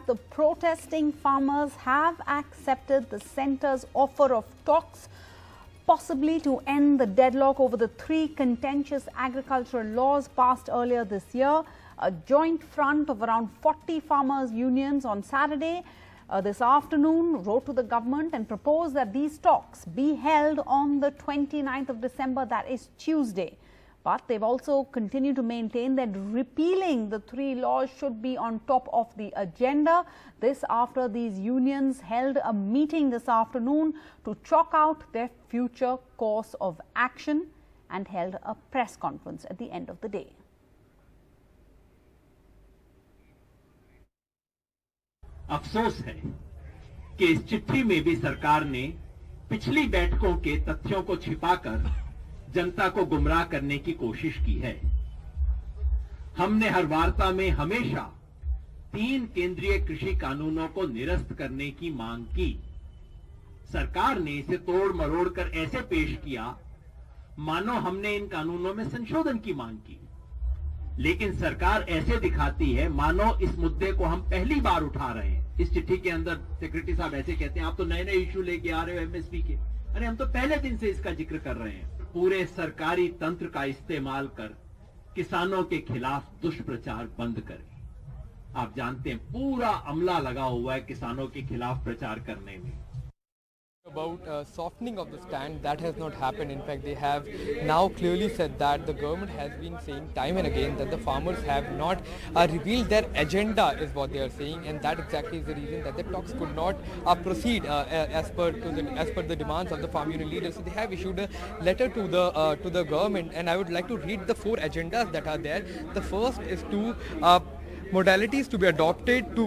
the protesting farmers have accepted the centre's offer of talks, possibly to end the deadlock over the 3 contentious agricultural laws passed earlier this year. A joint front of around 40 farmers' unions on Saturday this afternoon wrote to the government and proposed that these talks be held on the 29th of December, that is Tuesday. But they've also continued to maintain that repealing the 3 laws should be on top of the agenda. This after these unions held a meeting this afternoon to chalk out their future course of action and held a press conference at the end of the day. अफसोस है कि इस चिट्ठी में भी सरकार ने पिछली बैठकों के तथ्यों को छिपाकर जनता को गुमराह करने की कोशिश की है। हमने हर वार्ता में हमेशा 3 केंद्रीय कृषि कानूनों को निरस्त करने की मांग की। सरकार ने इसे तोड़ मरोड़ कर ऐसे पेश किया मानो हमने इन कानूनों में संशोधन की मांग की, लेकिन सरकार ऐसे दिखाती है मानो इस मुद्दे को हम पहली बार उठा रहे हैं। इस चिट्ठी के अंदर सेक्रेटरी साहब ऐसे कहते हैं, आप तो नए नए इश्यू लेके आ रहे हो एमएसपी के। अरे हम तो पहले दिन से इसका जिक्र कर रहे हैं। पूरे सरकारी तंत्र का इस्तेमाल कर किसानों के खिलाफ दुष्प्रचार बंद करें। आप जानते हैं पूरा अमला लगा हुआ है किसानों के खिलाफ प्रचार करने में। About softening of the stand, that has not happened. In fact, they have now clearly said that the government has been saying time and again that the farmers have not revealed their agenda, is what they are saying, and that exactly is the reason that the talks could not proceed as per the demands of the farm union leaders. So they have issued a letter to the government, and I would like to read the 4 agendas that are there. The first is to modalities to be adopted to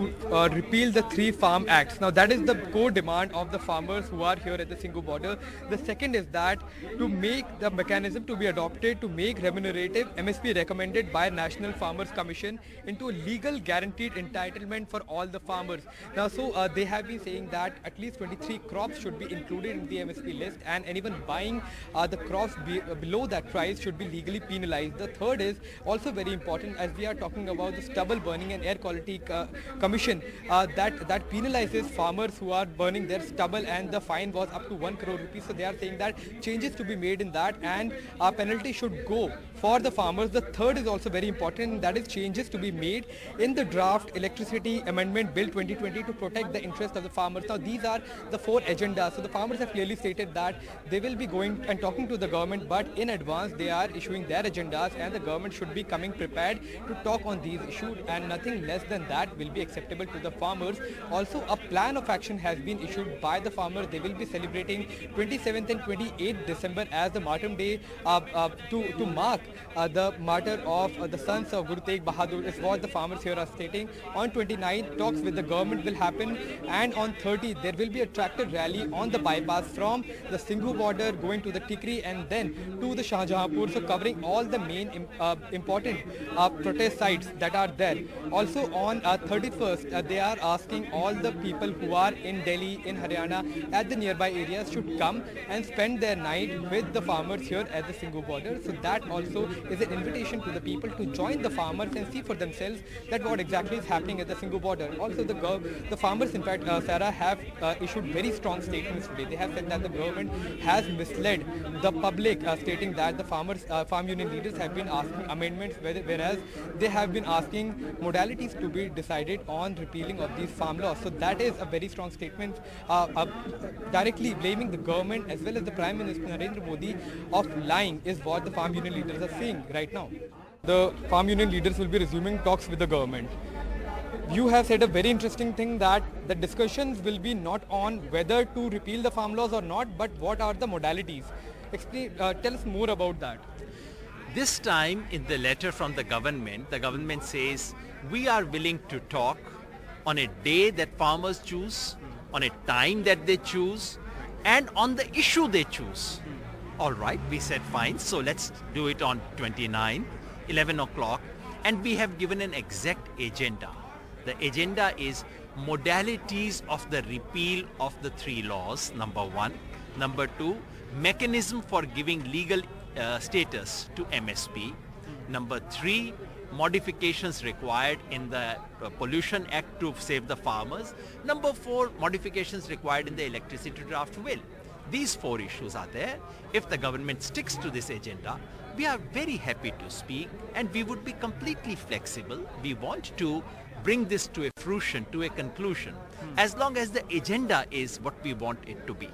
repeal the 3 farm acts. Now that is the core demand of the farmers who are here at the Singhu border. The second is that to make the mechanism to be adopted to make remunerative MSP recommended by National Farmers Commission into a legal guaranteed entitlement for all the farmers. Now they have been saying that at least 23 crops should be included in the MSP list, and anyone buying the crops below that price should be legally penalized. The third is also very important, as we are talking about the stubble burning and air quality commission that penalizes farmers who are burning their stubble, and the fine was up to 1 crore rupees. So they are saying that changes to be made in that, and a penalty should go for the farmers. The third is also very important, that is changes to be made in the draft electricity amendment bill 2020 to protect the interest of the farmers. Now these are the 4 agendas. So the farmers have clearly stated that they will be going and talking to the government, but in advance they are issuing their agendas, and the government should be coming prepared to talk on these issues, and nothing less than that will be acceptable to the farmers. Also, a plan of action has been issued by the farmers. They will be celebrating 27th and 28th December as the Martyrdom Day to mark the martyr of the sons of Guru Tegh Bahadur, is what the farmers here are stating. On 29th, talks with the government will happen, and on 30th there will be a tractor rally on the bypass from the Singhu border going to the Tikri and then to the Shahjahanpur, so covering all the main important protest sites that are there. Also on 31st, they are asking all the people who are in Delhi, in Haryana, at the nearby areas should come and spend their night with the farmers here at the Singhu border. So that also is an invitation to the people to join the farmers and see for themselves that what exactly is happening at the Singhu border. Also the farmers, in fact, Sarah, have issued very strong statements today. They have said that the government has misled the public, stating that the farm union leaders have been asking amendments, whereas they have been asking modalities to be decided on repealing of these farm laws. So that is a very strong statement, directly blaming the government as well as the Prime Minister Narendra Modi of lying, is what the farm union leaders are saying right now. The farm union leaders will be resuming talks with the government. You have said a very interesting thing, that the discussions will be not on whether to repeal the farm laws or not, but what are the modalities. Explain, tell us more about that. This time in the letter from the government says we are willing to talk on a day that farmers choose, on a time that they choose, and on the issue they choose. All right, we said fine, so let's do it on 29, 11 o'clock, and we have given an exact agenda. The agenda is modalities of the repeal of the 3 laws, number 1. Number 2, mechanism for giving legal status to MSP. Number 3, modifications required in the Pollution Act to save the farmers. Number 4, modifications required in the electricity draft will. These 4 issues are there. If the government sticks to this agenda, we are very happy to speak and we would be completely flexible. We want to bring this to a fruition, to a conclusion, as long as the agenda is what we want it to be.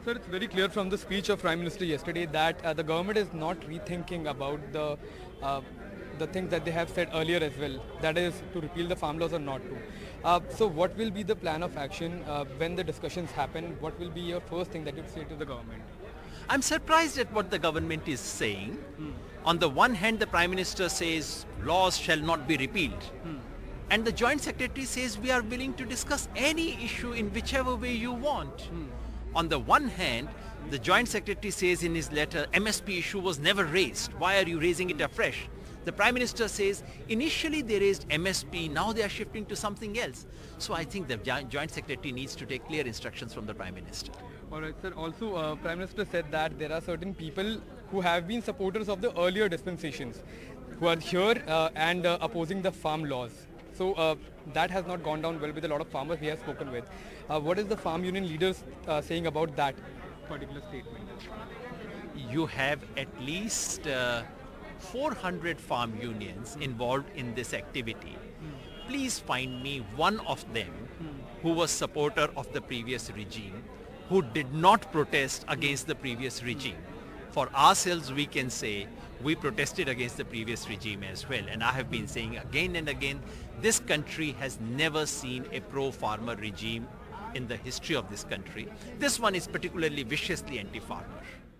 Sir, it's very clear from the speech of Prime Minister yesterday that the government is not rethinking about the things that they have said earlier as well, that is to repeal the farm laws or not to. So what will be the plan of action when the discussions happen? What will be your first thing that you say to the government? I'm surprised at what the government is saying. On the one hand, the Prime Minister says laws shall not be repealed. And the Joint Secretary says we are willing to discuss any issue in whichever way you want. On the one hand, the Joint Secretary says in his letter, MSP issue was never raised. Why are you raising it afresh? The Prime Minister says, initially they raised MSP, now they are shifting to something else. So I think the Joint Secretary needs to take clear instructions from the Prime Minister. All right, sir. Also, Prime Minister said that there are certain people who have been supporters of the earlier dispensations who are here and opposing the farm laws. So that has not gone down well with a lot of farmers we have spoken with. What is the farm union leaders saying about that particular statement? You have at least 400 farm unions involved in this activity. Please find me one of them who was supporter of the previous regime, who did not protest against the previous regime. For ourselves, we can say we protested against the previous regime as well. And I have been saying again and again, this country has never seen a pro-farmer regime in the history of this country. This one is particularly viciously anti-farmer.